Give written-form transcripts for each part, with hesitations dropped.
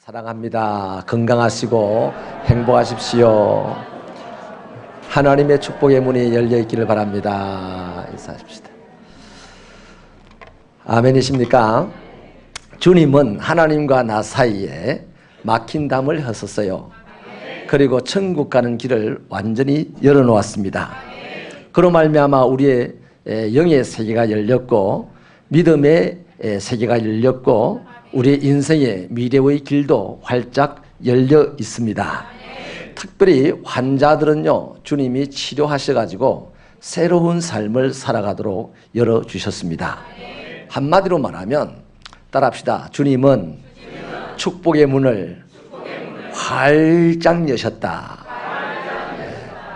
사랑합니다. 건강하시고 행복하십시오. 하나님의 축복의 문이 열려 있기를 바랍니다. 인사하십시다. 아멘이십니까? 주님은 하나님과 나 사이에 막힌 담을 헐었어요. 그리고 천국 가는 길을 완전히 열어놓았습니다. 그로 말미암아 우리의 영의 세계가 열렸고 믿음의 세계가 열렸고 우리의 인생의 미래의 길도 활짝 열려 있습니다. 특별히 환자들은요, 주님이 치료하셔가지고 새로운 삶을 살아가도록 열어주셨습니다. 한마디로 말하면 따라합시다. 주님은 축복의 문을 활짝 여셨다.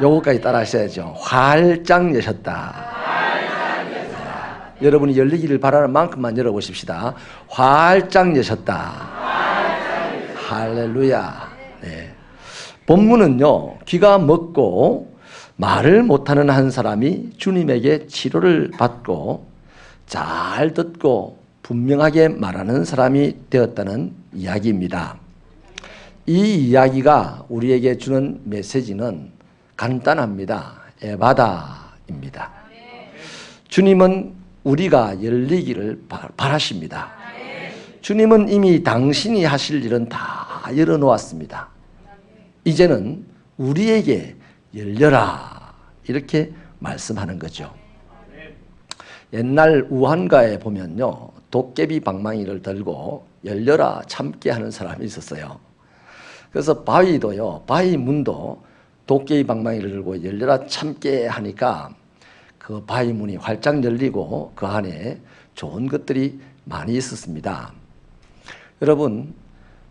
요거까지 따라 하셔야죠. 활짝 여셨다. 여러분이 열리기를 바라는 만큼만 열어보십시다. 활짝 여셨다. 할렐루야. 네. 본문은요, 귀가 먹고 말을 못하는 한 사람이 주님에게 치료를 받고 잘 듣고 분명하게 말하는 사람이 되었다는 이야기입니다. 이 이야기가 우리에게 주는 메시지는 간단합니다. 에바다입니다. 주님은 우리가 열리기를 바라십니다. 주님은 이미 당신이 하실 일은 다 열어놓았습니다. 이제는 우리에게 열려라 이렇게 말씀하는 거죠. 옛날 우한가에 보면요, 도깨비 방망이를 들고 열려라 참게 하는 사람이 있었어요. 그래서 바위도요, 바위 문도 도깨비 방망이를 들고 열려라 참게 하니까 그 바위 문이 활짝 열리고 그 안에 좋은 것들이 많이 있었습니다. 여러분,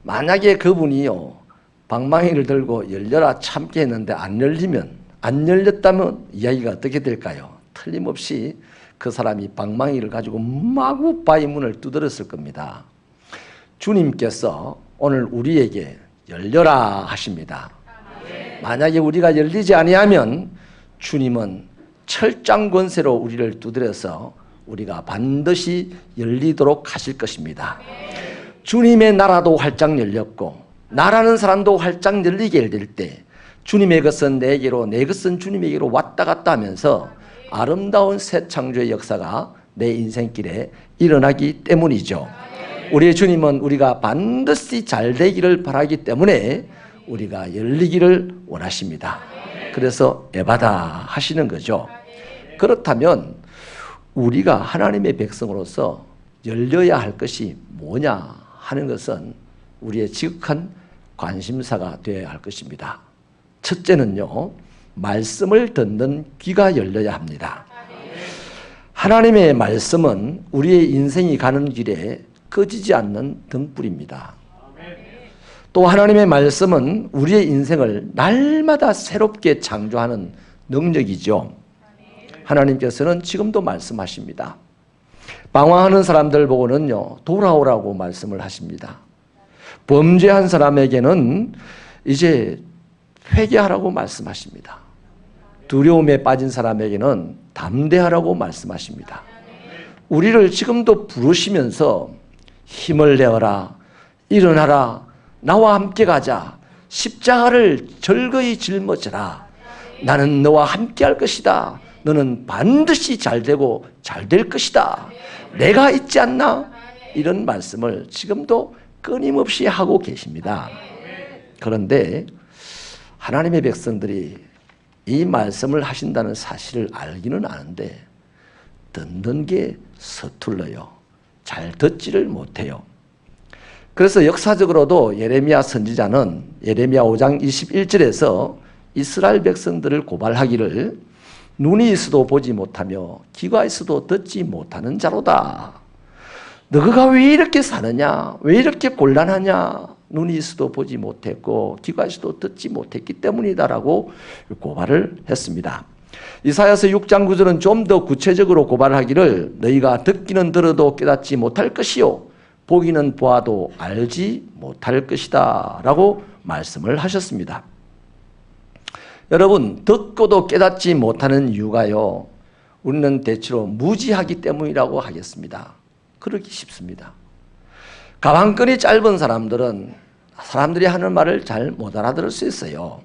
만약에 그분이요, 방망이를 들고 열려라 참게 했는데 안 열렸다면 이야기가 어떻게 될까요? 틀림없이 그 사람이 방망이를 가지고 마구 바위 문을 두드렸을 겁니다. 주님께서 오늘 우리에게 열려라 하십니다. 만약에 우리가 열리지 아니하면 주님은 철장 권세로 우리를 두드려서 우리가 반드시 열리도록 하실 것입니다. 주님의 나라도 활짝 열렸고 나라는 사람도 활짝 열리게 될 때 주님의 것은 내게로 내 것은 주님에게로 왔다 갔다 하면서 아름다운 새 창조의 역사가 내 인생길에 일어나기 때문이죠. 우리의 주님은 우리가 반드시 잘 되기를 바라기 때문에 우리가 열리기를 원하십니다. 그래서 에바다 하시는 거죠. 그렇다면 우리가 하나님의 백성으로서 열려야 할 것이 뭐냐 하는 것은 우리의 지극한 관심사가 되어야 할 것입니다. 첫째는요, 말씀을 듣는 귀가 열려야 합니다. 하나님의 말씀은 우리의 인생이 가는 길에 꺼지지 않는 등불입니다. 또 하나님의 말씀은 우리의 인생을 날마다 새롭게 창조하는 능력이죠. 하나님께서는 지금도 말씀하십니다. 방황하는 사람들 보고는요, 돌아오라고 말씀을 하십니다. 범죄한 사람에게는 이제 회개하라고 말씀하십니다. 두려움에 빠진 사람에게는 담대하라고 말씀하십니다. 우리를 지금도 부르시면서 힘을 내어라, 일어나라, 나와 함께 가자, 십자가를 절거히 짊어져라, 나는 너와 함께 할 것이다, 너는 반드시 잘되고 잘될 것이다, 내가 있지 않나? 이런 말씀을 지금도 끊임없이 하고 계십니다. 그런데 하나님의 백성들이 이 말씀을 하신다는 사실을 알기는 아는데 듣는 게 서툴러요. 잘 듣지를 못해요. 그래서 역사적으로도 예레미야 선지자는 예레미야 5장 21절에서 이스라엘 백성들을 고발하기를 눈이 있어도 보지 못하며 귀가 있어도 듣지 못하는 자로다. 너가 왜 이렇게 사느냐? 왜 이렇게 곤란하냐? 눈이 있어도 보지 못했고 귀가 있어도 듣지 못했기 때문이다라고 고발을 했습니다. 이사야서 6장 9절은 좀 더 구체적으로 고발하기를 너희가 듣기는 들어도 깨닫지 못할 것이요 보기는 보아도 알지 못할 것이다 라고 말씀을 하셨습니다. 여러분, 듣고도 깨닫지 못하는 이유가요, 우리는 대체로 무지하기 때문이라고 하겠습니다. 그러기 쉽습니다. 가방끈이 짧은 사람들은 사람들이 하는 말을 잘 못 알아들을 수 있어요.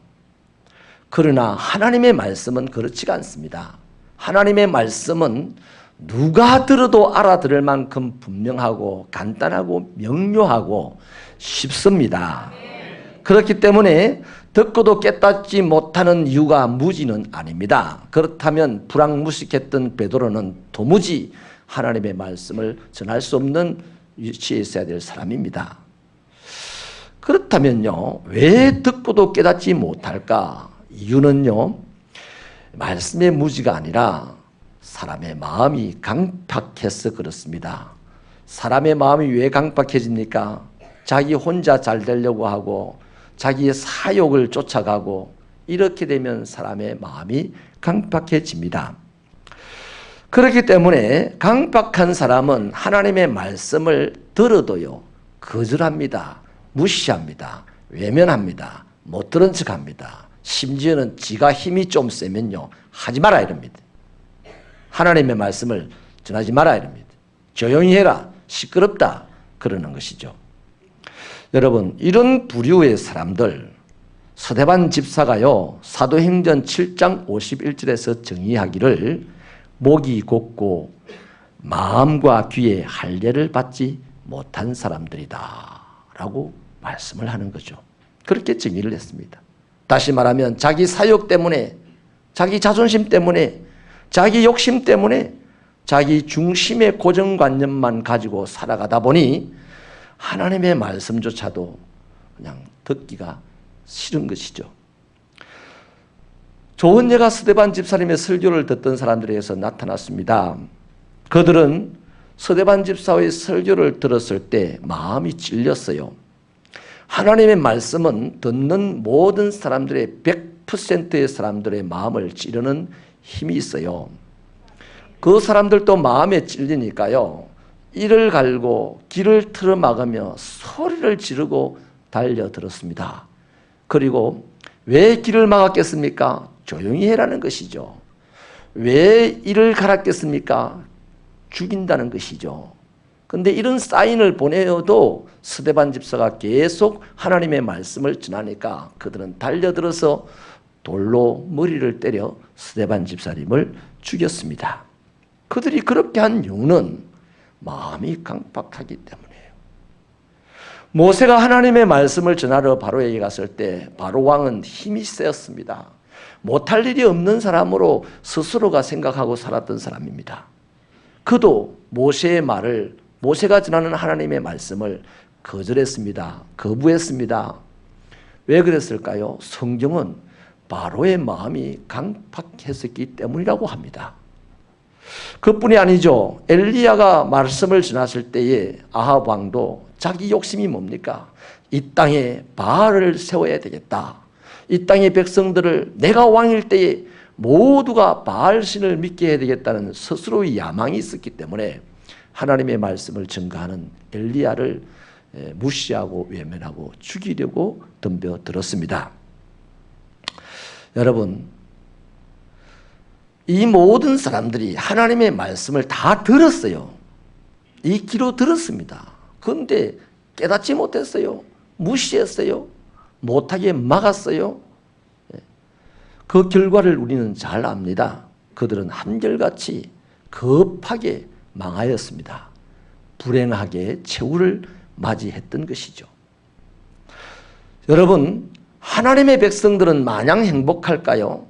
그러나 하나님의 말씀은 그렇지가 않습니다. 하나님의 말씀은 누가 들어도 알아들을 만큼 분명하고 간단하고 명료하고 쉽습니다. 그렇기 때문에 듣고도 깨닫지 못하는 이유가 무지는 아닙니다. 그렇다면 불황무식했던 베드로는 도무지 하나님의 말씀을 전할 수 없는 위치에 있어야 될 사람입니다. 그렇다면요, 왜 듣고도 깨닫지 못할까? 이유는요, 말씀의 무지가 아니라 사람의 마음이 강팍해서 그렇습니다. 사람의 마음이 왜 강팍해집니까? 자기 혼자 잘 되려고 하고 자기의 사욕을 쫓아가고 이렇게 되면 사람의 마음이 강팍해집니다. 그렇기 때문에 강팍한 사람은 하나님의 말씀을 들어도요, 거절합니다. 무시합니다. 외면합니다. 못 들은 척합니다. 심지어는 지가 힘이 좀 세면요, 하지 마라 이럽니다. 하나님의 말씀을 전하지 마라 이럽니다. 조용히 해라, 시끄럽다 그러는 것이죠. 여러분, 이런 부류의 사람들, 서대반 집사가요, 사도행전 7장 51절에서 정의하기를 목이 곧고 마음과 귀에 할례를 받지 못한 사람들이다 라고 말씀을 하는 거죠. 그렇게 정의를 했습니다. 다시 말하면 자기 사욕 때문에, 자기 자존심 때문에, 자기 욕심 때문에 자기 중심의 고정관념만 가지고 살아가다 보니 하나님의 말씀조차도 그냥 듣기가 싫은 것이죠. 좋은 예가 서대반 집사님의 설교를 듣던 사람들에게서 나타났습니다. 그들은 서대반 집사의 설교를 들었을 때 마음이 찔렸어요. 하나님의 말씀은 듣는 모든 사람들의 100%의 사람들의 마음을 찌르는 힘이 있어요. 그 사람들도 마음에 찔리니까요, 이를 갈고 길을 틀어막으며 소리를 지르고 달려들었습니다. 그리고 왜 길을 막았겠습니까? 조용히 해라는 것이죠. 왜 이를 갈았겠습니까? 죽인다는 것이죠. 그런데 이런 사인을 보내어도 스데반 집사가 계속 하나님의 말씀을 전하니까 그들은 달려들어서 돌로 머리를 때려 스데반 집사님을 죽였습니다. 그들이 그렇게 한 이유는 마음이 강팍하기 때문이에요. 모세가 하나님의 말씀을 전하러 바로에게 갔을 때 바로 왕은 힘이 세었습니다. 못할 일이 없는 사람으로 스스로가 생각하고 살았던 사람입니다. 그도 모세의 말을, 모세가 전하는 하나님의 말씀을 거절했습니다. 거부했습니다. 왜 그랬을까요? 성경은 바로의 마음이 강팍했었기 때문이라고 합니다. 그뿐이 아니죠. 엘리야가 말씀을 전했을 때에 아합 왕도 자기 욕심이 뭡니까? 이 땅에 바알을 세워야 되겠다. 이 땅의 백성들을 내가 왕일 때에 모두가 바알 신을 믿게 해야 되겠다는 스스로의 야망이 있었기 때문에 하나님의 말씀을 전가하는 엘리야를 무시하고 외면하고 죽이려고 덤벼들었습니다. 여러분, 이 모든 사람들이 하나님의 말씀을 다 들었어요. 이 귀로 들었습니다. 그런데 깨닫지 못했어요. 무시했어요. 못하게 막았어요. 그 결과를 우리는 잘 압니다. 그들은 한결같이 급하게 망하였습니다. 불행하게 최후를 맞이했던 것이죠. 여러분, 하나님의 백성들은 마냥 행복할까요?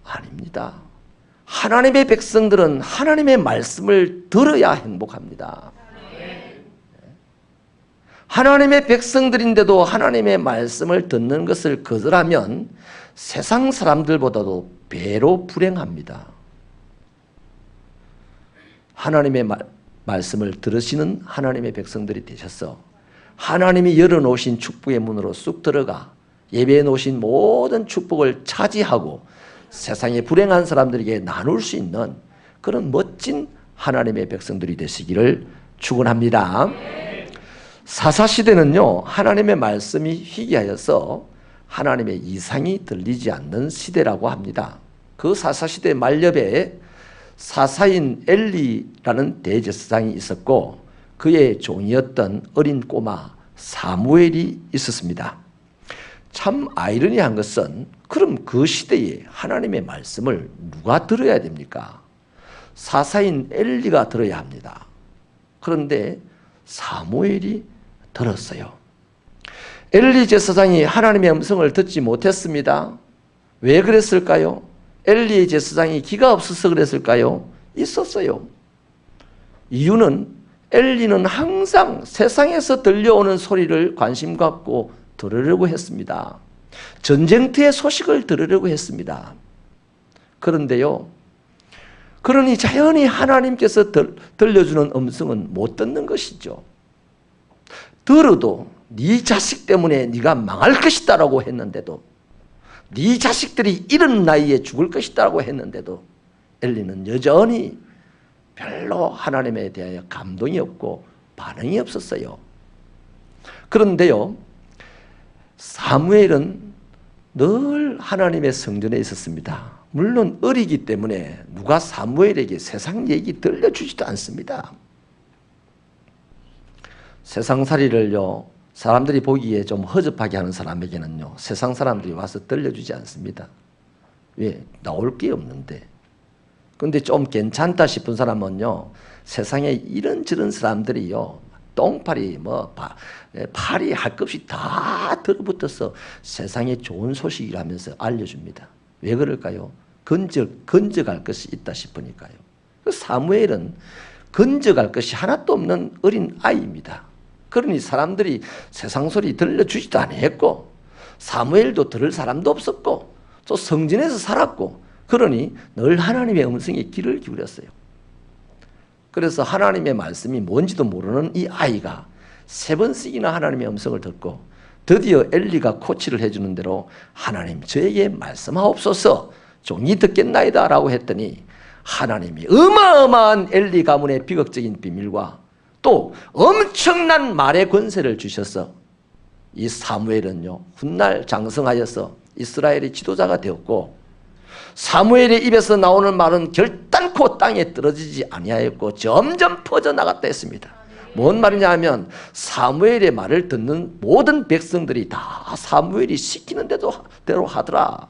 아닙니다. 하나님의 백성들은 하나님의 말씀을 들어야 행복합니다. 하나님의 백성들인데도 하나님의 말씀을 듣는 것을 거절하면 세상 사람들보다도 배로 불행합니다. 하나님의 말씀을 들으시는 하나님의 백성들이 되셔서 하나님이 열어놓으신 축복의 문으로 쑥 들어가 예배해 놓으신 모든 축복을 차지하고 세상의 불행한 사람들에게 나눌 수 있는 그런 멋진 하나님의 백성들이 되시기를 축원합니다. 사사시대는요, 하나님의 말씀이 희귀하여서 하나님의 이상이 들리지 않는 시대라고 합니다. 그 사사시대 말엽에 사사인 엘리라는 대제사장이 있었고 그의 종이었던 어린 꼬마 사무엘이 있었습니다. 참 아이러니한 것은 그럼 그 시대에 하나님의 말씀을 누가 들어야 됩니까? 사사인 엘리가 들어야 합니다. 그런데 사무엘이 들었어요. 엘리 제사장이 하나님의 음성을 듣지 못했습니다. 왜 그랬을까요? 엘리의 제사장이 기가 없어서 그랬을까요? 있었어요. 이유는 엘리는 항상 세상에서 들려오는 소리를 관심 갖고 들으려고 했습니다. 전쟁터의 소식을 들으려고 했습니다. 그런데요, 그러니 자연히 하나님께서 들려주는 음성은 못 듣는 것이죠. 들어도 네 자식 때문에 네가 망할 것이다 라고 했는데도, 네 자식들이 이런 나이에 죽을 것이다 라고 했는데도 엘리는 여전히 별로 하나님에 대하여 감동이 없고 반응이 없었어요. 그런데요, 사무엘은 늘 하나님의 성전에 있었습니다. 물론 어리기 때문에 누가 사무엘에게 세상 얘기 들려주지도 않습니다. 세상살이를요, 사람들이 보기에 좀 허접하게 하는 사람에게는요, 세상 사람들이 와서 들려주지 않습니다. 왜? 나올 게 없는데. 근데 좀 괜찮다 싶은 사람은요, 세상에 이런저런 사람들이요, 똥파리, 파리 할 것 없이 다 들어붙어서 세상에 좋은 소식이라면서 알려줍니다. 왜 그럴까요? 건져갈 것이 있다 싶으니까요. 사무엘은 건져갈 것이 하나도 없는 어린 아이입니다. 그러니 사람들이 세상 소리 들려주지도 않았고, 사무엘도 들을 사람도 없었고, 또 성전에서 살았고, 그러니 늘 하나님의 음성에 귀를 기울였어요. 그래서 하나님의 말씀이 뭔지도 모르는 이 아이가 3번씩이나 하나님의 음성을 듣고 드디어 엘리가 코치를 해주는 대로 하나님 저에게 말씀하옵소서, 종이 듣겠나이다 라고 했더니 하나님이 어마어마한 엘리 가문의 비극적인 비밀과 또 엄청난 말의 권세를 주셔서 이 사무엘은요, 훗날 장성하여서 이스라엘의 지도자가 되었고, 사무엘의 입에서 나오는 말은 결단코 땅에 떨어지지 아니하였고 점점 퍼져나갔다 했습니다. 뭔 말이냐 하면 사무엘의 말을 듣는 모든 백성들이 다 사무엘이 시키는 대로 하더라.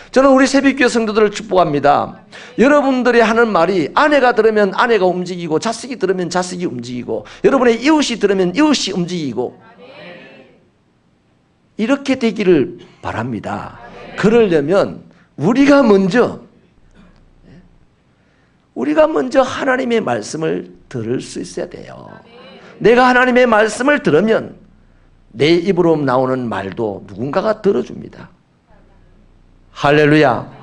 저는 우리 새벽교회 성도들을 축복합니다. 여러분들이 하는 말이 아내가 들으면 아내가 움직이고, 자식이 들으면 자식이 움직이고, 여러분의 이웃이 들으면 이웃이 움직이고, 이렇게 되기를 바랍니다. 그러려면 우리가 먼저 하나님의 말씀을 들을 수 있어야 돼요. 내가 하나님의 말씀을 들으면 내 입으로 나오는 말도 누군가가 들어줍니다. 할렐루야.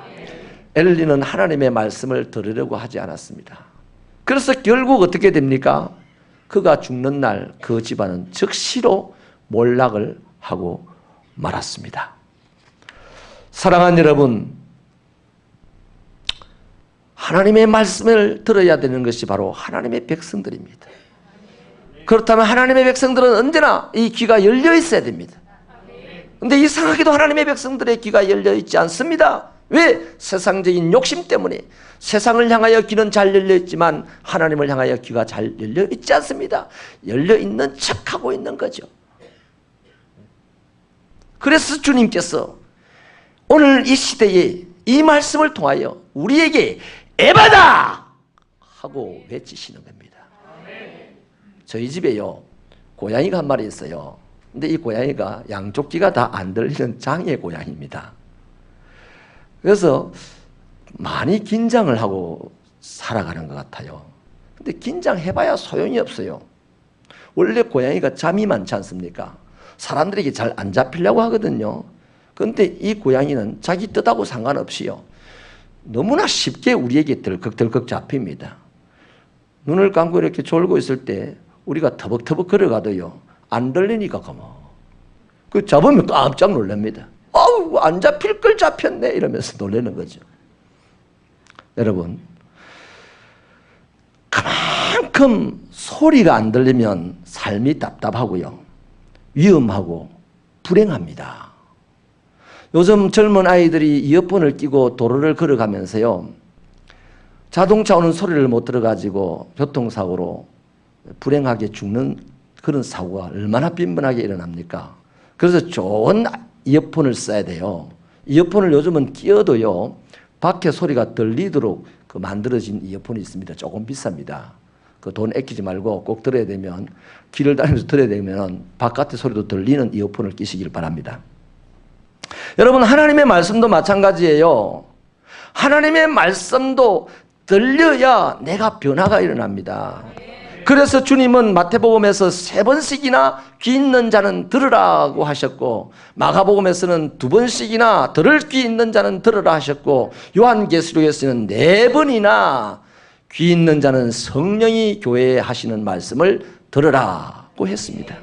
엘리는 하나님의 말씀을 들으려고 하지 않았습니다. 그래서 결국 어떻게 됩니까? 그가 죽는 날 그 집안은 즉시로 몰락을 하고 말았습니다. 사랑하는 여러분, 하나님의 말씀을 들어야 되는 것이 바로 하나님의 백성들입니다. 그렇다면 하나님의 백성들은 언제나 이 귀가 열려 있어야 됩니다. 그런데 이상하게도 하나님의 백성들의 귀가 열려 있지 않습니다. 왜? 세상적인 욕심 때문에. 세상을 향하여 귀는 잘 열려 있지만 하나님을 향하여 귀가 잘 열려 있지 않습니다. 열려 있는 척하고 있는 거죠. 그래서 주님께서 오늘 이 시대에 이 말씀을 통하여 우리에게 에바다! 하고 외치시는 겁니다. 저희 집에요, 고양이가 한 마리 있어요. 근데 이 고양이가 양쪽 귀가 다 안 들리는 장애 고양이입니다. 그래서 많이 긴장을 하고 살아가는 것 같아요. 근데 긴장해봐야 소용이 없어요. 원래 고양이가 잠이 많지 않습니까? 사람들에게 잘 안 잡히려고 하거든요. 그런데 이 고양이는 자기 뜻하고 상관없이요, 너무나 쉽게 우리에게 덜컥덜컥 잡힙니다. 눈을 감고 이렇게 졸고 있을 때 우리가 터벅터벅 걸어가도요, 안 들리니까 그 잡으면 깜짝 놀랍니다. 아우, 안 잡힐 걸 잡혔네 이러면서 놀라는 거죠. 여러분, 그만큼 소리가 안 들리면 삶이 답답하고요, 위험하고 불행합니다. 요즘 젊은 아이들이 이어폰을 끼고 도로를 걸어가면서요, 자동차 오는 소리를 못 들어가지고 교통사고로 불행하게 죽는 그런 사고가 얼마나 빈번하게 일어납니까? 그래서 좋은 이어폰을 써야 돼요. 이어폰을 요즘은 끼워도요, 밖에 소리가 들리도록 만들어진 이어폰이 있습니다. 조금 비쌉니다. 그 돈 아끼지 말고 꼭 들어야 되면, 길을 다니면서 들어야 되면 바깥의 소리도 들리는 이어폰을 끼시길 바랍니다. 여러분, 하나님의 말씀도 마찬가지예요. 하나님의 말씀도 들려야 내가 변화가 일어납니다. 그래서 주님은 마태복음에서 3번씩이나 귀 있는 자는 들으라고 하셨고, 마가복음에서는 2번씩이나 들을 귀 있는 자는 들으라 하셨고, 요한계시록에서는 4번이나 귀 있는 자는 성령이 교회에 하시는 말씀을 들으라고 했습니다.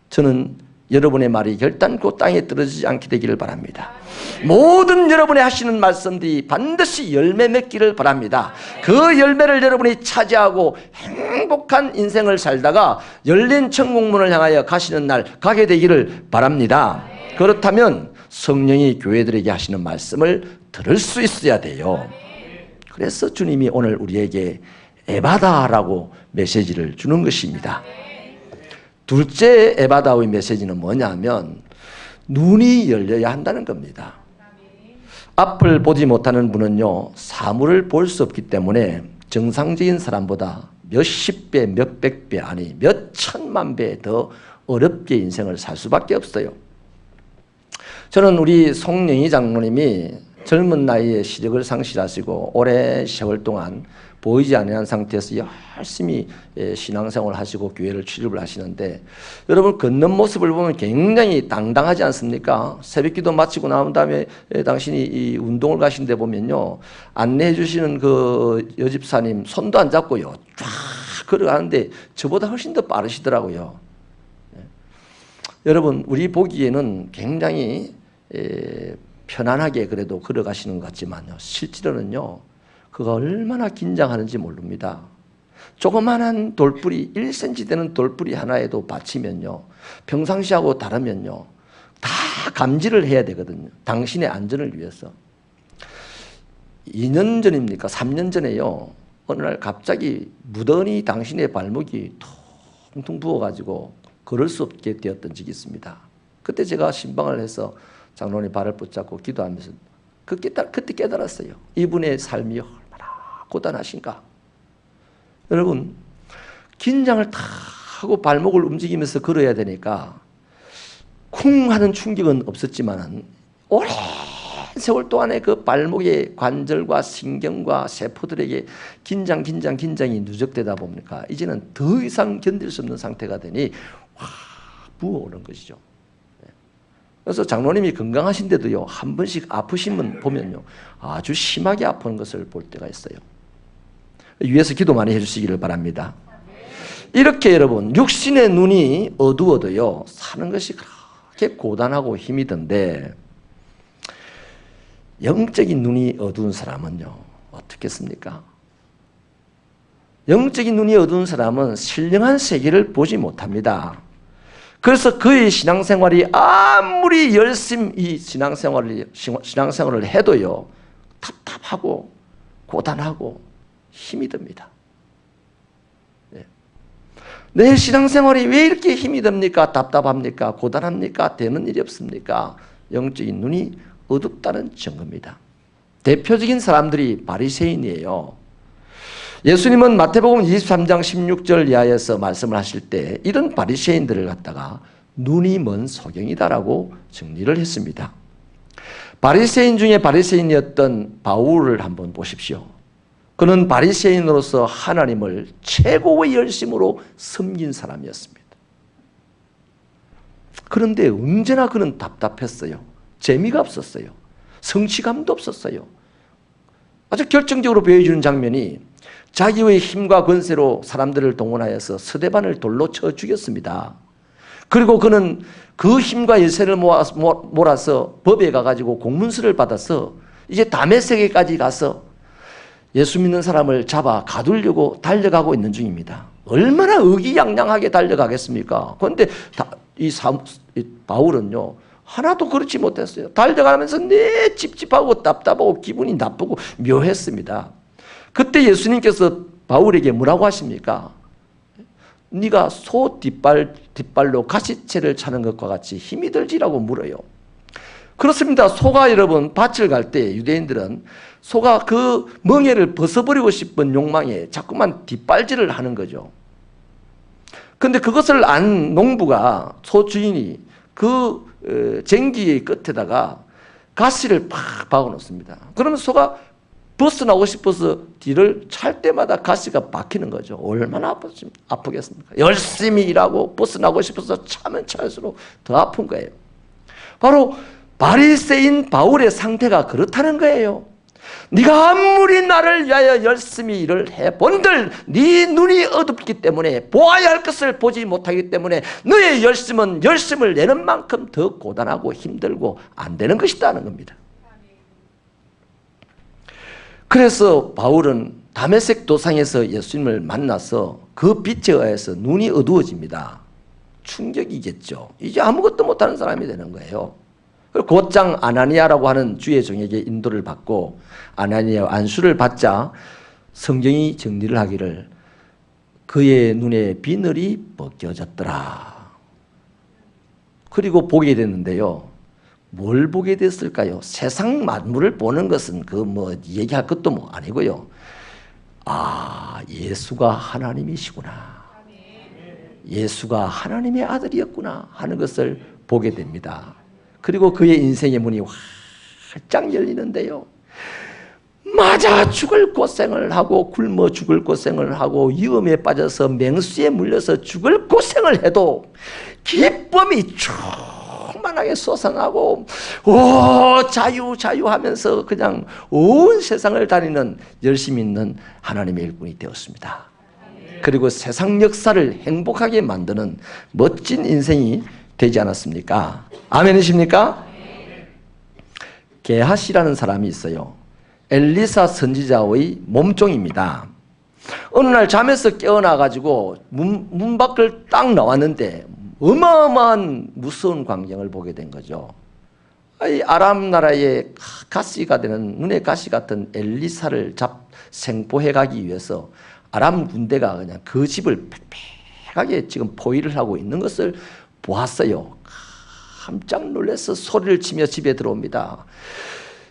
저는 여러분의 말이 결단코 땅에 떨어지지 않게 되기를 바랍니다. 모든 여러분이 하시는 말씀들이 반드시 열매 맺기를 바랍니다. 그 열매를 여러분이 차지하고 행복한 인생을 살다가 열린 천국문을 향하여 가시는 날 가게 되기를 바랍니다. 그렇다면 성령이 교회들에게 하시는 말씀을 들을 수 있어야 돼요. 그래서 주님이 오늘 우리에게 에바다라고 메시지를 주는 것입니다. 둘째 에바다의 메시지는 뭐냐면 눈이 열려야 한다는 겁니다. 앞을 보지 못하는 분은요, 사물을 볼 수 없기 때문에 정상적인 사람보다 몇십 배, 몇백 배, 아니 몇천만 배 더 어렵게 인생을 살 수밖에 없어요. 저는 우리 송영희 장로님이 젊은 나이에 시력을 상실하시고 오랜 세월 동안 보이지 않는 상태에서 열심히 신앙생활을 하시고 교회를 출입을 하시는데, 여러분 걷는 모습을 보면 굉장히 당당하지 않습니까? 새벽기도 마치고 나온 다음에 당신이 이 운동을 가신 데 보면요, 안내해 주시는 그 여집사님 손도 안 잡고요, 쫙 걸어가는데 저보다 훨씬 더 빠르시더라고요. 여러분, 우리 보기에는 굉장히 편안하게 그래도 걸어가시는 것 같지만요, 실제로는요, 그가 얼마나 긴장하는지 모릅니다. 조그마한 돌뿌리, 1cm 되는 돌뿌리 하나에도 받치면요, 평상시하고 다르면요, 다 감지를 해야 되거든요. 당신의 안전을 위해서. 2년 전입니까? 3년 전에요, 어느 날 갑자기 무던히 당신의 발목이 퉁퉁 부어가지고 걸을 수 없게 되었던 적이 있습니다. 그때 제가 신방을 해서 장로님 발을 붙잡고 기도하면서 그때 깨달았어요. 이분의 삶이 얼마나 고단하신가. 여러분, 긴장을 다 하고 발목을 움직이면서 걸어야 되니까 쿵 하는 충격은 없었지만 오랜 세월 동안에 그 발목의 관절과 신경과 세포들에게 긴장이 누적되다 보니까 이제는 더 이상 견딜 수 없는 상태가 되니 확 부어오는 것이죠. 그래서 장로님이 건강하신데도요, 한 번씩 아프신 보면요, 아주 심하게 아픈 것을 볼 때가 있어요. 위에서 기도 많이 해주시기를 바랍니다. 이렇게 여러분, 육신의 눈이 어두워도요, 사는 것이 그렇게 고단하고 힘이 든데, 영적인 눈이 어두운 사람은요, 어떻겠습니까? 영적인 눈이 어두운 사람은 신령한 세계를 보지 못합니다. 그래서 그의 신앙생활이 아무리 열심히 신앙생활을 해도요, 답답하고 고단하고 힘이 듭니다. 네. 내 신앙생활이 왜 이렇게 힘이 듭니까? 답답합니까? 고단합니까? 되는 일이 없습니까? 영적인 눈이 어둡다는 증거입니다. 대표적인 사람들이 바리새인이에요. 예수님은 마태복음 23장 16절 이하에서 말씀을 하실 때 이런 바리새인들을 갖다가 눈이 먼 소경이다라고 정리를 했습니다. 바리새인 중에 바리새인이었던 바울을 한번 보십시오. 그는 바리새인으로서 하나님을 최고의 열심으로 섬긴 사람이었습니다. 그런데 언제나 그는 답답했어요. 재미가 없었어요. 성취감도 없었어요. 아주 결정적으로 보여주는 장면이 자기의 힘과 권세로 사람들을 동원하여서 스데반을 돌로 쳐 죽였습니다. 그리고 그는 그 힘과 열세를 몰아서 법에 가가지고 공문서를 받아서 이제 다메섹에까지 가서 예수 믿는 사람을 잡아 가두려고 달려가고 있는 중입니다. 얼마나 의기양양하게 달려가겠습니까? 그런데 이 바울은요, 하나도 그렇지 못했어요. 달려가면서 내 찝찝하고 답답하고 기분이 나쁘고 묘했습니다. 그때 예수님께서 바울에게 뭐라고 하십니까? 네가 소 뒷발로 가시채를 차는 것과 같이 힘이 들지라고 물어요. 그렇습니다. 소가 여러분 밭을 갈 때 유대인들은 소가 그 멍에를 벗어버리고 싶은 욕망에 자꾸만 뒷발질을 하는 거죠. 근데 그것을 안 농부가, 소 주인이 그 쟁기의 끝에다가 가시를 팍 박아놓습니다. 그러면 소가 벗어나고 싶어서 뒤를 찰 때마다 가시가 박히는 거죠. 얼마나 아프겠습니까? 열심히 일하고 벗어나고 싶어서 차면 찰수록 더 아픈 거예요. 바로 바리새인 바울의 상태가 그렇다는 거예요. 네가 아무리 나를 위하여 열심히 일을 해본들 네 눈이 어둡기 때문에 보아야 할 것을 보지 못하기 때문에 너의 열심은 열심을 내는 만큼 더 고단하고 힘들고 안 되는 것이다는 겁니다. 그래서 바울은 다메섹 도상에서 예수님을 만나서 그 빛에 의해서 눈이 어두워집니다. 충격이겠죠. 이제 아무것도 못하는 사람이 되는 거예요. 그리고 곧장 아나니아라고 하는 주의 종에게 인도를 받고 아나니아 안수를 받자 성경이 정리를 하기를 그의 눈에 비늘이 벗겨졌더라. 그리고 보게 됐는데요. 뭘 보게 됐을까요? 세상 만물을 보는 것은 그 뭐 얘기할 것도 뭐 아니고요. 아, 예수가 하나님이시구나. 예수가 하나님의 아들이었구나 하는 것을 보게 됩니다. 그리고 그의 인생의 문이 활짝 열리는데요. 맞아 죽을 고생을 하고 굶어 죽을 고생을 하고 위험에 빠져서 맹수에 물려서 죽을 고생을 해도 기쁨이 충만하게 솟아나고 오 자유 하면서 그냥 온 세상을 다니는 열심 있는 하나님의 일꾼이 되었습니다. 그리고 세상 역사를 행복하게 만드는 멋진 인생이 되지 않았습니까? 아멘이십니까? 게하시라는 사람이 있어요. 엘리사 선지자의 몸종입니다. 어느 날 잠에서 깨어나가지고 문 밖을 딱 나왔는데 어마어마한 무서운 광경을 보게 된 거죠. 이 아람 나라의 가시가 되는 눈에 가시 같은 엘리사를 생포해 가기 위해서 아람 군대가 그냥 그 집을 빽빽하게 지금 포위를 하고 있는 것을 보았어요. 깜짝 놀라서 소리를 치며 집에 들어옵니다.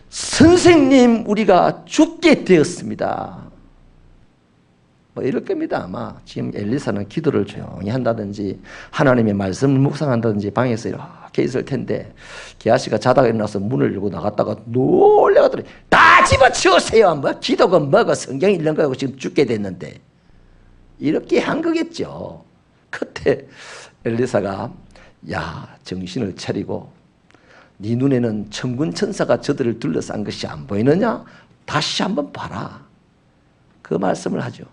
선생님, 우리가 죽게 되었습니다. 뭐 이럴 겁니다. 아마 지금 엘리사는 기도를 조용히 한다든지 하나님의 말씀을 묵상한다든지 방에서 이렇게 있을 텐데 게하시가 자다가 일어나서 문을 열고 나갔다가 놀래가더니 다 집어치우세요. 뭐 기도가 뭐가 성경 읽는 거고 지금 죽게 됐는데 이렇게 한 거겠죠. 그때 엘리사가 야 정신을 차리고 네 눈에는 천군 천사가 저들을 둘러싼 것이 안 보이느냐? 다시 한번 봐라. 그 말씀을 하죠.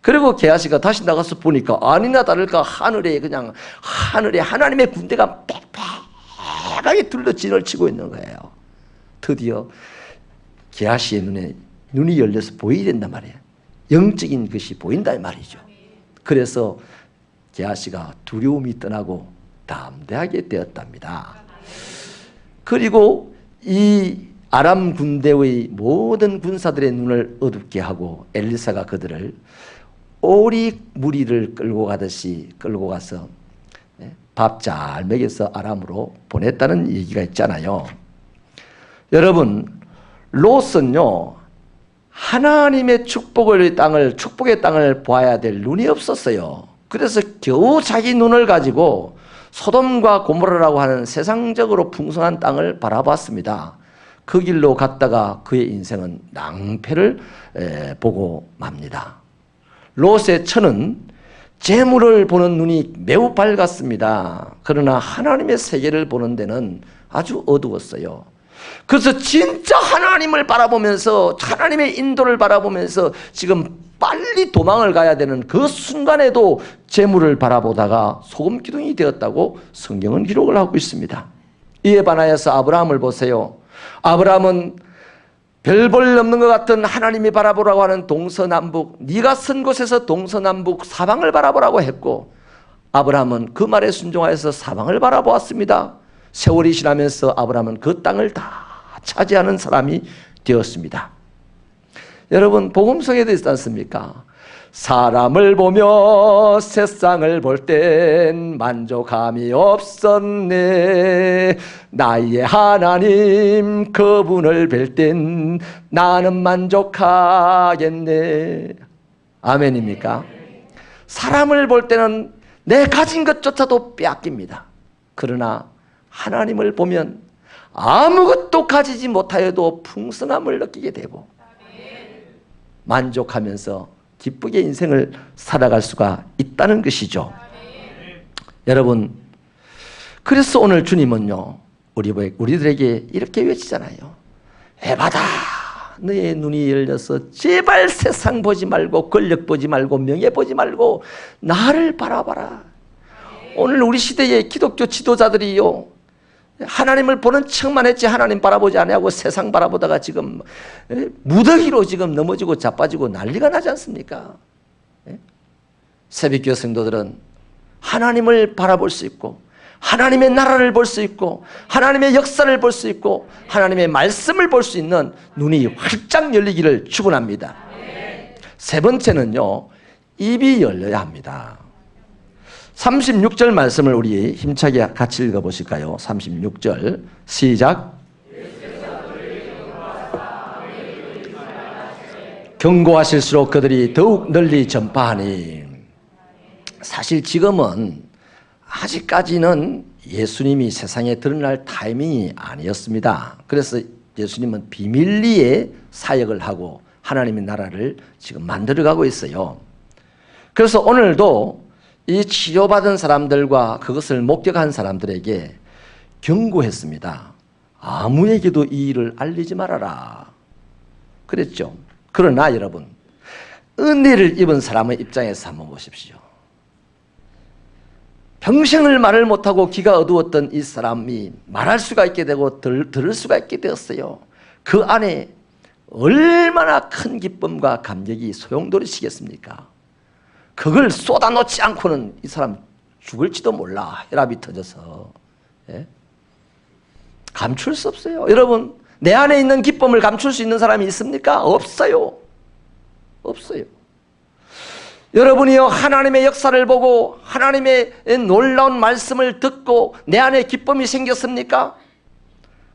그리고 게하시가 다시 나가서 보니까 아니나 다를까 하늘에 하나님의 군대가 빽빽하게 둘러 진을 치고 있는 거예요. 드디어 게하시의 눈이 열려서 보이게 된단 말이에요. 영적인 것이 보인다 이 말이죠. 그래서 게하시가 두려움이 떠나고 담대하게 되었답니다. 그리고 이 아람 군대의 모든 군사들의 눈을 어둡게 하고 엘리사가 그들을 오리 무리를 끌고 가듯이 끌고 가서 밥 잘 먹여서 아람으로 보냈다는 얘기가 있잖아요. 여러분, 롯은요 하나님의 축복의 땅을 보아야 될 눈이 없었어요. 그래서 겨우 자기 눈을 가지고 소돔과 고모라라고 하는 세상적으로 풍성한 땅을 바라봤습니다. 그 길로 갔다가 그의 인생은 낭패를 보고 맙니다. 롯의 처는 재물을 보는 눈이 매우 밝았습니다. 그러나 하나님의 세계를 보는 데는 아주 어두웠어요. 그래서 진짜 하나님을 바라보면서 하나님의 인도를 바라보면서 지금 빨리 도망을 가야 되는 그 순간에도 재물을 바라보다가 소금 기둥이 되었다고 성경은 기록을 하고 있습니다. 이에 반하여서 아브라함을 보세요. 아브라함은 별 볼 없는 것 같은 하나님이 바라보라고 하는 동서남북, 네가 선 곳에서 동서남북 사방을 바라보라고 했고 아브라함은 그 말에 순종하여서 사방을 바라보았습니다. 세월이 지나면서 아브라함은 그 땅을 다 차지하는 사람이 되었습니다. 여러분 복음 속에도 있지 않습니까? 사람을 보며 세상을 볼 땐 만족함이 없었네. 나의 하나님 그분을 뵐 땐 나는 만족하겠네. 아멘입니까? 사람을 볼 때는 내 가진 것조차도 빼앗깁니다. 그러나 하나님을 보면 아무것도 가지지 못하여도 풍성함을 느끼게 되고 만족하면서 기쁘게 인생을 살아갈 수가 있다는 것이죠. 여러분, 그래서 오늘 주님은요, 우리들에게 이렇게 외치잖아요. 에바다, 너의 눈이 열려서 제발 세상 보지 말고 권력 보지 말고 명예 보지 말고 나를 바라봐라. 오늘 우리 시대의 기독교 지도자들이요, 하나님을 보는 척만 했지 하나님 바라보지 않냐고 세상 바라보다가 지금 무더기로 지금 넘어지고 자빠지고 난리가 나지 않습니까? 새벽교회 성도들은 하나님을 바라볼 수 있고 하나님의 나라를 볼 수 있고 하나님의 역사를 볼 수 있고 하나님의 말씀을 볼 수 있는 눈이 활짝 열리기를 축원합니다. 세 번째는요, 입이 열려야 합니다. 36절 말씀을 우리 힘차게 같이 읽어보실까요? 36절 시작. 경고하실수록 그들이 더욱 널리 전파하니. 사실 지금은 아직까지는 예수님이 세상에 드러날 타이밍이 아니었습니다. 그래서 예수님은 비밀리에 사역을 하고 하나님의 나라를 지금 만들어가고 있어요. 그래서 오늘도 이 치료받은 사람들과 그것을 목격한 사람들에게 경고했습니다. 아무에게도 이 일을 알리지 말아라 그랬죠. 그러나 여러분, 은혜를 입은 사람의 입장에서 한번 보십시오. 평생을 말을 못하고 귀가 어두웠던 이 사람이 말할 수가 있게 되고 들을 수가 있게 되었어요. 그 안에 얼마나 큰 기쁨과 감격이 소용돌이시겠습니까? 그걸 쏟아놓지 않고는 이 사람 죽을지도 몰라. 혈압이 터져서. 예? 감출 수 없어요. 여러분, 내 안에 있는 기쁨을 감출 수 있는 사람이 있습니까? 없어요. 없어요. 여러분이요, 하나님의 역사를 보고 하나님의 놀라운 말씀을 듣고 내 안에 기쁨이 생겼습니까?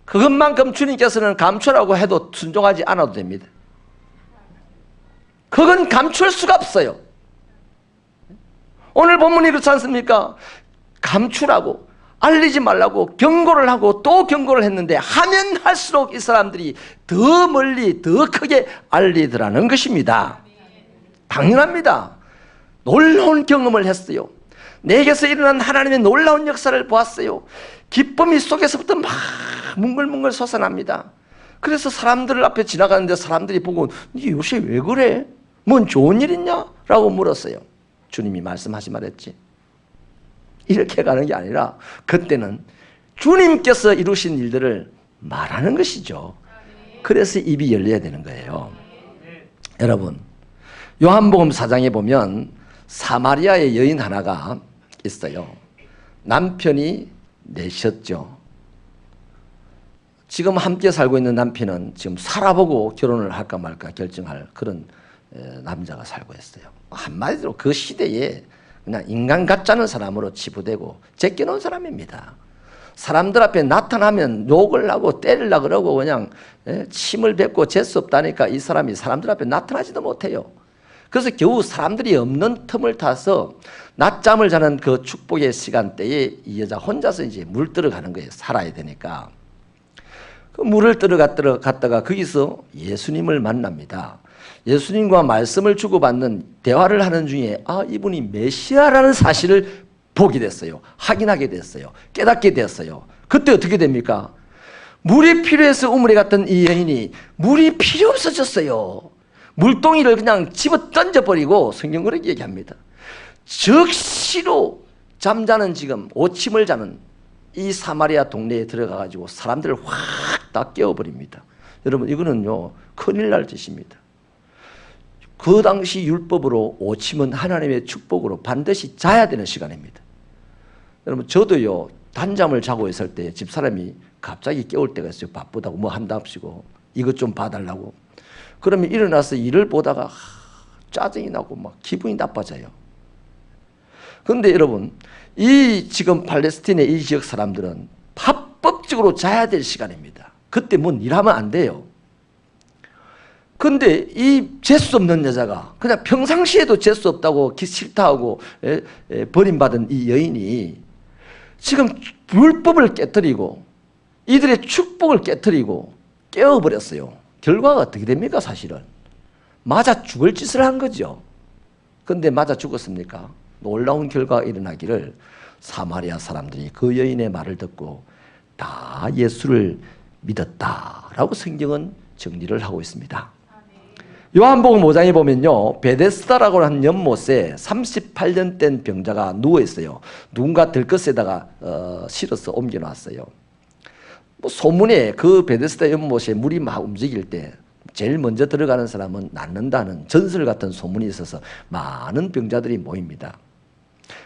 그것만큼 주님께서는 감추라고 해도 순종하지 않아도 됩니다. 그건 감출 수가 없어요. 오늘 본문이 그렇지 않습니까? 감추라고, 알리지 말라고 경고를 하고 또 경고를 했는데 하면 할수록 이 사람들이 더 멀리 더 크게 알리더라는 것입니다. 당연합니다. 놀라운 경험을 했어요. 내게서 일어난 하나님의 놀라운 역사를 보았어요. 기쁨이 속에서부터 막 뭉글뭉글 솟아납니다. 그래서 사람들 앞에 지나가는데 사람들이 보고 니 요새 왜 그래? 뭔 좋은 일 있냐? 라고 물었어요. 주님이 말씀하지 말했지. 이렇게 가는 게 아니라 그때는 주님께서 이루신 일들을 말하는 것이죠. 그래서 입이 열려야 되는 거예요. 여러분, 요한복음 4장에 보면 사마리아의 여인 하나가 있어요. 남편이 내셨죠. 지금 함께 살고 있는 남편은 지금 살아보고 결혼을 할까 말까 결정할 그런 남자가 살고 있어요. 한마디로 그 시대에 그냥 인간 같지 않은 사람으로 치부되고 제껴놓은 사람입니다. 사람들 앞에 나타나면 욕을 하고 때리려고 그러고 그냥 침을 뱉고 재수 없다니까 이 사람이 사람들 앞에 나타나지도 못해요. 그래서 겨우 사람들이 없는 틈을 타서 낮잠을 자는 그 축복의 시간대에 이 여자 혼자서 이제 물 들어가는 거예요. 살아야 되니까. 그 물을 들어갔다가 거기서 예수님을 만납니다. 예수님과 말씀을 주고받는 대화를 하는 중에 이분이 메시아라는 사실을 보게 됐어요. 확인하게 됐어요. 깨닫게 됐어요. 그때 어떻게 됩니까? 물이 필요해서 우물에 갔던 이 여인이 물이 필요 없어졌어요. 물동이를 그냥 집어 던져버리고 성경 그렇게 얘기합니다. 즉시로 잠자는 지금 오침을 자는 이 사마리아 동네에 들어가가지고 사람들을 확 다 깨워버립니다. 여러분, 이거는요 큰일 날 짓입니다. 그 당시 율법으로 오침은 하나님의 축복으로 반드시 자야 되는 시간입니다. 여러분, 저도요 단잠을 자고 있을 때 집사람이 갑자기 깨울 때가 있어요. 바쁘다고 뭐 한답시고 이것 좀 봐달라고. 그러면 일어나서 일을 보다가 짜증이 나고 막 기분이 나빠져요. 그런데 여러분, 이 지금 팔레스틴의 이 지역 사람들은 합법적으로 자야 될 시간입니다. 그때 뭔 일하면 안 돼요. 근데 이 재수 없는 여자가 그냥 평상시에도 재수 없다고 싫다하고 버림받은 이 여인이 지금 율법을 깨뜨리고 이들의 축복을 깨뜨리고 깨워버렸어요. 결과가 어떻게 됩니까? 사실은 맞아 죽을 짓을 한 거죠. 근데 맞아 죽었습니까? 놀라운 결과가 일어나기를 사마리아 사람들이 그 여인의 말을 듣고 다 예수를 믿었다라고 성경은 정리를 하고 있습니다. 요한복음 5장에 보면요, 베데스다라고 하는 연못에 38년 된 병자가 누워 있어요. 누군가 들것에다가 실어서 옮겨놨어요. 소문에 그 베데스다 연못에 물이 막 움직일 때 제일 먼저 들어가는 사람은 낫는다는 전설 같은 소문이 있어서 많은 병자들이 모입니다.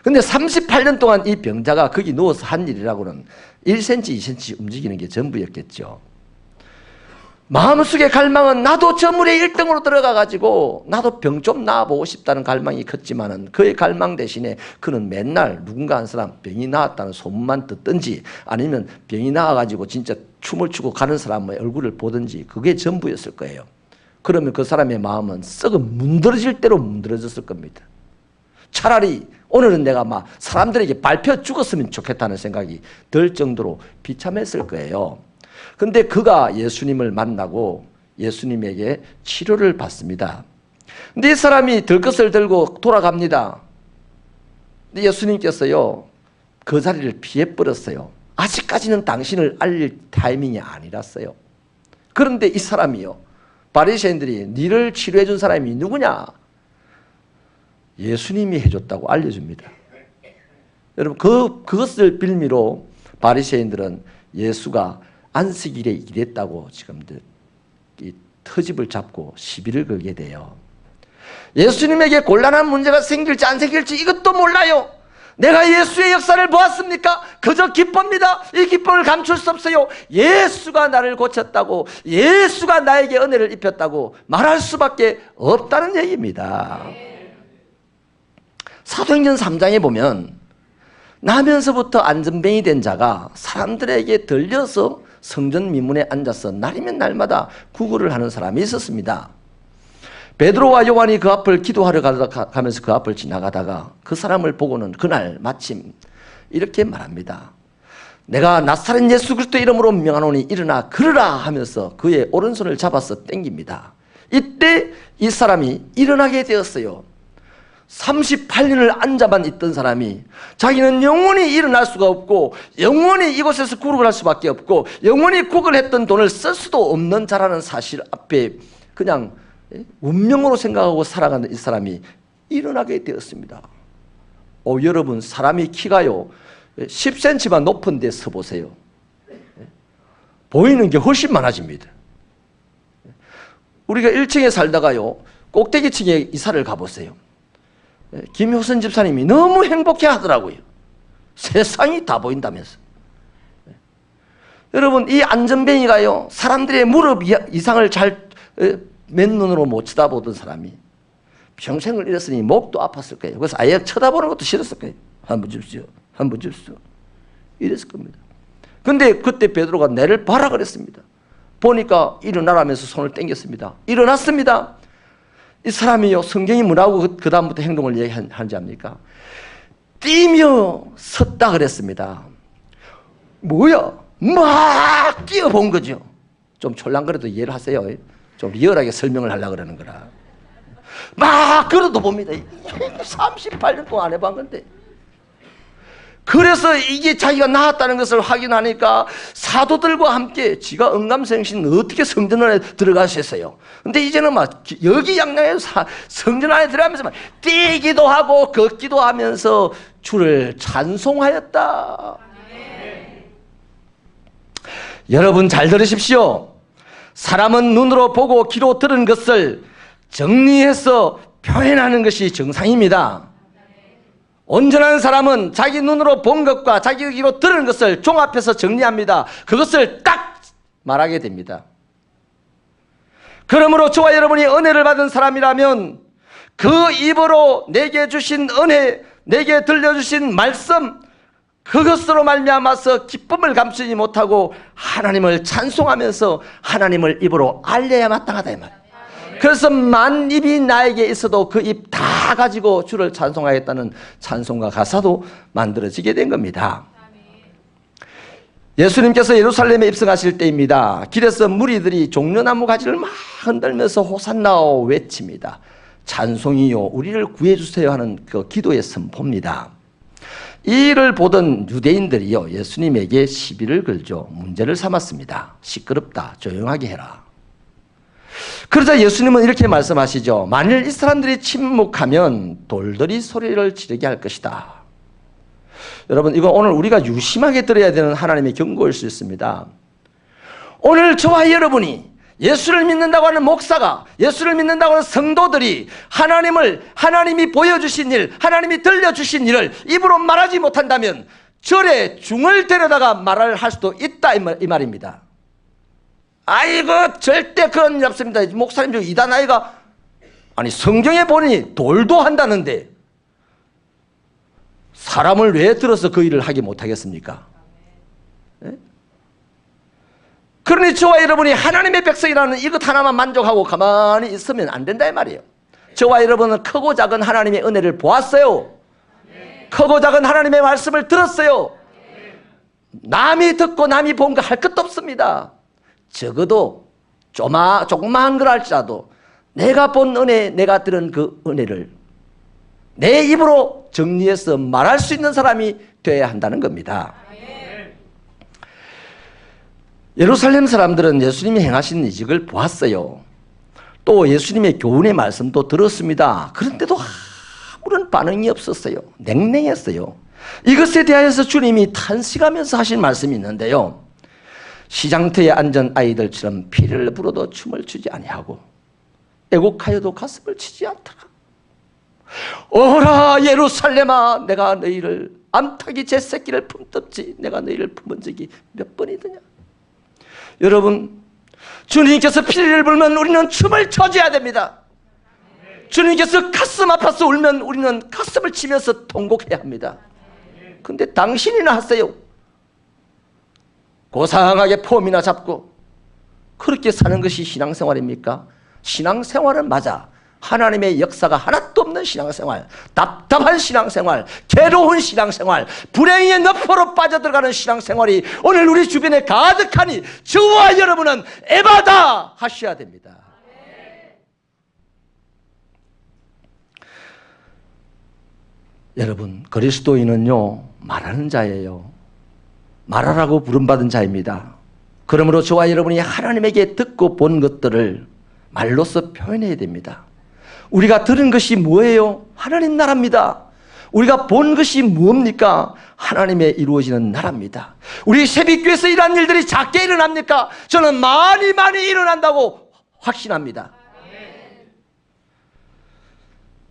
근데 38년 동안 이 병자가 거기 누워서 한 일이라고는 1cm, 2cm 움직이는 게 전부였겠죠. 마음속의 갈망은 나도 저 물에 1등으로 들어가가지고 나도 병 좀 나아보고 싶다는 갈망이 컸지만은 그의 갈망 대신에 그는 맨날 누군가 한 사람 병이 나았다는 소문만 듣든지 아니면 병이 나아가지고 진짜 춤을 추고 가는 사람의 얼굴을 보든지 그게 전부였을 거예요. 그러면 그 사람의 마음은 썩은 문드러질 대로 문드러졌을 겁니다. 차라리 오늘은 내가 막 사람들에게 밟혀 죽었으면 좋겠다는 생각이 들 정도로 비참했을 거예요. 근데 그가 예수님을 만나고 예수님에게 치료를 받습니다. 근데 이 사람이 들것을 들고 돌아갑니다. 근데 예수님께서요, 그 자리를 피해버렸어요. 아직까지는 당신을 알릴 타이밍이 아니랐어요. 그런데 이 사람이요, 바리새인들이 니를 치료해 준 사람이 누구냐? 예수님이 해줬다고 알려줍니다. 여러분, 그것을 빌미로 바리새인들은 예수가 안식일에 일했다고 지금들 이 터집을 잡고 시비를 걸게 돼요. 예수님에게 곤란한 문제가 생길지 안 생길지 이것도 몰라요. 내가 예수의 역사를 보았습니까? 그저 기쁩니다. 이 기쁨을 감출 수 없어요. 예수가 나를 고쳤다고, 예수가 나에게 은혜를 입혔다고 말할 수밖에 없다는 얘기입니다. 사도행전 3장에 보면 나면서부터 안전뱅이 된 자가 사람들에게 들려서 성전 미문에 앉아서 날이면 날마다 구걸을 하는 사람이 있었습니다. 베드로와 요한이 그 앞을 기도하러 가면서 그 앞을 지나가다가 그 사람을 보고는 그날 마침 이렇게 말합니다. 내가 나사렛 예수 그리스도 이름으로 명하노니 일어나 걸으라 하면서 그의 오른손을 잡아서 땡깁니다. 이때 이 사람이 일어나게 되었어요. 38년을 앉아만 있던 사람이 자기는 영원히 일어날 수가 없고 영원히 이곳에서 구걸할 수밖에 없고 영원히 구걸했던 돈을 쓸 수도 없는 자라는 사실 앞에 그냥 운명으로 생각하고 살아가는 이 사람이 일어나게 되었습니다. 여러분, 사람이 키가요 10cm만 높은 데 서보세요. 보이는 게 훨씬 많아집니다. 우리가 1층에 살다가요 꼭대기층에 이사를 가보세요. 김효선 집사님이 너무 행복해 하더라고요. 세상이 다 보인다면서. 여러분, 이 안전뱅이가요 사람들의 무릎 이상을 잘 맨눈으로 못 쳐다보던 사람이 평생을 잃었으니 목도 아팠을 거예요. 그래서 아예 쳐다보는 것도 싫었을 거예요. 한번 줍시오, 한번 줍시오, 이랬을 겁니다. 근데 그때 베드로가 내를 봐라 그랬습니다. 보니까 일어나라면서 손을 당겼습니다. 일어났습니다. 이 사람이요, 성경이 뭐라고 그 다음부터 행동을 얘기하는지 압니까? 뛰며 섰다 그랬습니다. 뭐야? 막 뛰어본 거죠. 좀 촐랑거려도 이해를 하세요. 좀 리얼하게 설명을 하려고 그러는 거라. 막 걸어도 봅니다. 38년 동안 안 해본 건데. 그래서 이게 자기가 나았다는 것을 확인하니까 사도들과 함께 지가 응감생신 어떻게 성전 안에 들어가셨어요. 근데 이제는 막 여기양양해서 성전 안에 들어가면서 막 뛰기도 하고 걷기도 하면서 주를 찬송하였다. 여러분 잘 들으십시오. 사람은 눈으로 보고 귀로 들은 것을 정리해서 표현하는 것이 정상입니다. 온전한 사람은 자기 눈으로 본 것과 자기 귀로 들은 것을 종합해서 정리합니다. 그것을 딱 말하게 됩니다. 그러므로 저와 여러분이 은혜를 받은 사람이라면 그 입으로 내게 주신 은혜, 내게 들려주신 말씀, 그것으로 말미암아서 기쁨을 감추지 못하고 하나님을 찬송하면서 하나님을 입으로 알려야 마땅하다 이 말이에요. 그래서 만 입이 나에게 있어도 그 입 다 가지고 주를 찬송하겠다는 찬송가 가사도 만들어지게 된 겁니다. 예수님께서 예루살렘에 입성하실 때입니다. 길에서 무리들이 종려나무 가지를 막 흔들면서 호산나오 외칩니다. 찬송이요 우리를 구해주세요 하는 그 기도의 선포입니다. 이 일을 보던 유대인들이요 예수님에게 시비를 걸죠. 문제를 삼았습니다. 시끄럽다, 조용하게 해라. 그러자 예수님은 이렇게 말씀하시죠. 만일 이 사람들이 침묵하면 돌들이 소리를 지르게 할 것이다. 여러분, 이건 오늘 우리가 유심하게 들어야 되는 하나님의 경고일 수 있습니다. 오늘 저와 여러분이 예수를 믿는다고 하는 목사가, 예수를 믿는다고 하는 성도들이 하나님이 보여주신 일, 하나님이 들려주신 일을 입으로 말하지 못한다면 절에 중을 데려다가 말을 할 수도 있다 이 말입니다. 아이고 절대 그런 일 없습니다. 목사님 저 이단 아이가 아니 성경에 보니 돌도 한다는데 사람을 왜 들어서 그 일을 하게 못하겠습니까? 네? 그러니 저와 여러분이 하나님의 백성이라는 이것 하나만 만족하고 가만히 있으면 안 된다 이 말이에요. 저와 여러분은 크고 작은 하나님의 은혜를 보았어요. 크고 작은 하나님의 말씀을 들었어요. 남이 듣고 남이 본 거 할 것도 없습니다. 적어도 조그마한 걸 할지라도 내가 본 은혜, 내가 들은 그 은혜를 내 입으로 정리해서 말할 수 있는 사람이 되어야 한다는 겁니다. 예루살렘 사람들은 예수님이 행하신 이직을 보았어요. 또 예수님의 교훈의 말씀도 들었습니다. 그런데도 아무런 반응이 없었어요. 냉랭했어요. 이것에 대하여서 주님이 탄식하면서 하신 말씀이 있는데요. 시장터에 앉은 아이들처럼 피를 불어도 춤을 추지 아니하고 애곡하여도 가슴을 치지 않더라. 오라 예루살렘아, 내가 너희를 암탉이 제 새끼를 품듯이 내가 너희를 품은 적이 몇 번이더냐. 여러분, 주님께서 피를 불면 우리는 춤을 춰줘야 됩니다. 주님께서 가슴 아파서 울면 우리는 가슴을 치면서 통곡해야 합니다. 근데 당신이나 하세요. 고상하게 폼이나 잡고 그렇게 사는 것이 신앙생활입니까? 신앙생활은 맞아. 하나님의 역사가 하나도 없는 신앙생활, 답답한 신앙생활, 괴로운 신앙생활, 불행의 너퍼로 빠져들어가는 신앙생활이 오늘 우리 주변에 가득하니 저와 여러분은 에바다 하셔야 됩니다. 여러분, 그리스도인은요 말하는 자예요. 말하라고 부름받은 자입니다. 그러므로 저와 여러분이 하나님에게 듣고 본 것들을 말로써 표현해야 됩니다. 우리가 들은 것이 뭐예요? 하나님 나라입니다. 우리가 본 것이 뭡니까? 하나님의 이루어지는 나라입니다. 우리 새벽교회에서 이러한 일들이 작게 일어납니까? 저는 많이 일어난다고 확신합니다.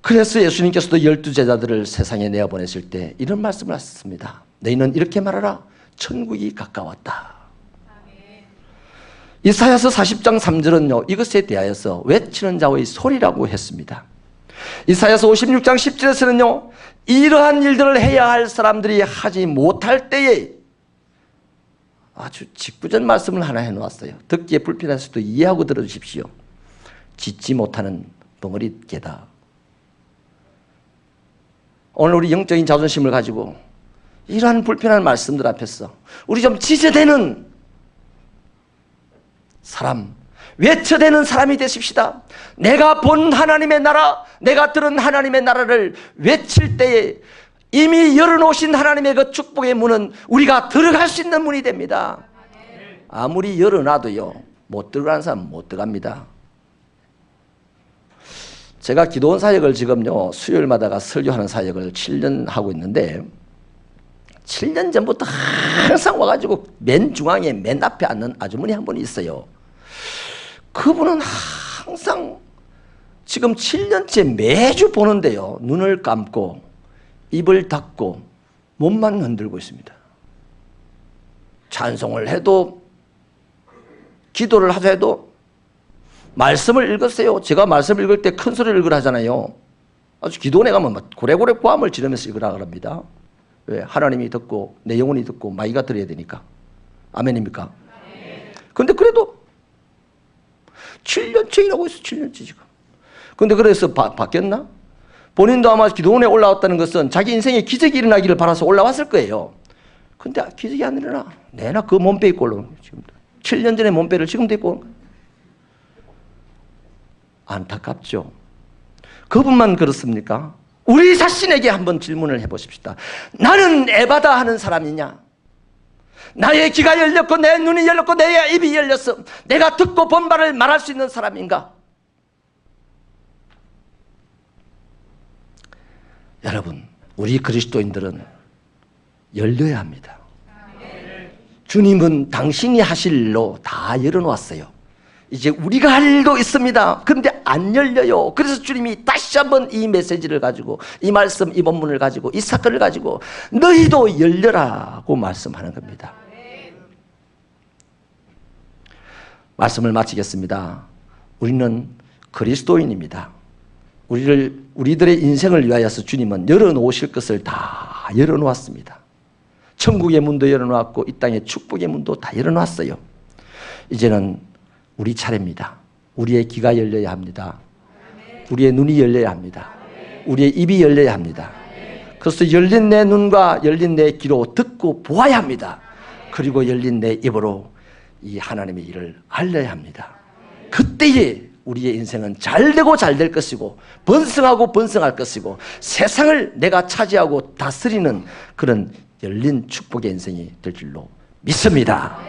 그래서 예수님께서도 12제자들을 세상에 내어보냈을 때 이런 말씀을 하셨습니다. 너희는 이렇게 말하라. 천국이 가까웠다. 이사야서 40장 3절은요 이것에 대하여서 외치는 자의 소리라고 했습니다. 이사야서 56장 10절에서는요 이러한 일들을 해야 할 사람들이 하지 못할 때에 아주 직구전 말씀을 하나 해놓았어요. 듣기에 불편할 수도 이해하고 들어주십시오. 짓지 못하는 벙어리 개다. 오늘 우리 영적인 자존심을 가지고 이러한 불편한 말씀들 앞에서 우리 좀 지저대는 사람, 외쳐대는 사람이 되십시다. 내가 본 하나님의 나라, 내가 들은 하나님의 나라를 외칠 때에 이미 열어놓으신 하나님의 그 축복의 문은 우리가 들어갈 수 있는 문이 됩니다. 아무리 열어놔도요 못 들어가는 사람은 못 들어갑니다. 제가 기도원 사역을 지금요 수요일마다가 설교하는 사역을 7년 하고 있는데 7년 전부터 항상 와가지고 맨 중앙에 맨 앞에 앉는 아주머니 한 분이 있어요. 그분은 항상 지금 7년째 매주 보는데요 눈을 감고 입을 닫고 몸만 흔들고 있습니다. 찬송을 해도 기도를 해도 말씀을 읽으세요. 제가 말씀을 읽을 때 큰 소리를 읽으라 하잖아요. 아주 기도원에 가면 막 고래고래 고함을 지르면서 읽으라 그럽니다. 왜? 하나님이 듣고 내 영혼이 듣고 마귀가 들어야 되니까. 아멘입니까? 근데 그래도 7년째 일하고 있어. 7년째 지금. 근데 그래서 바뀌었나? 본인도 아마 기도원에 올라왔다는 것은 자기 인생에 기적이 일어나기를 바라서 올라왔을 거예요. 근데 기적이 안 일어나. 내나 그 몸빼 입고 올라오는 거예요. 지금 7년 전에 몸빼를 지금도 입고 오는 거예요. 안타깝죠. 그분만 그렇습니까? 우리 자신에게 한번 질문을 해보십시다. 나는 에바다 하는 사람이냐? 나의 귀가 열렸고 내 눈이 열렸고 내 입이 열렸어. 내가 듣고 본 바를 말할 수 있는 사람인가? 여러분, 우리 그리스도인들은 열려야 합니다. 주님은 당신이 하실 일로 다 열어놓았어요. 이제 우리가 할 일도 있습니다. 그런데 안 열려요. 그래서 주님이 다시 한번 이 메시지를 가지고, 이 말씀, 이 본문을 가지고, 이 사건을 가지고 너희도 열려라고 말씀하는 겁니다. 말씀을 마치겠습니다. 우리는 그리스도인입니다. 우리들의 인생을 위하여서 주님은 열어놓으실 것을 다 열어놓았습니다. 천국의 문도 열어놓았고 이 땅의 축복의 문도 다 열어놨어요. 이제는 우리 차례입니다. 우리의 귀가 열려야 합니다. 우리의 눈이 열려야 합니다. 우리의 입이 열려야 합니다. 그래서 열린 내 눈과 열린 내 귀로 듣고 보아야 합니다. 그리고 열린 내 입으로 이 하나님의 일을 알려야 합니다. 그때에 우리의 인생은 잘되고 잘될 것이고 번성하고 번성할 것이고 세상을 내가 차지하고 다스리는 그런 열린 축복의 인생이 될 줄로 믿습니다.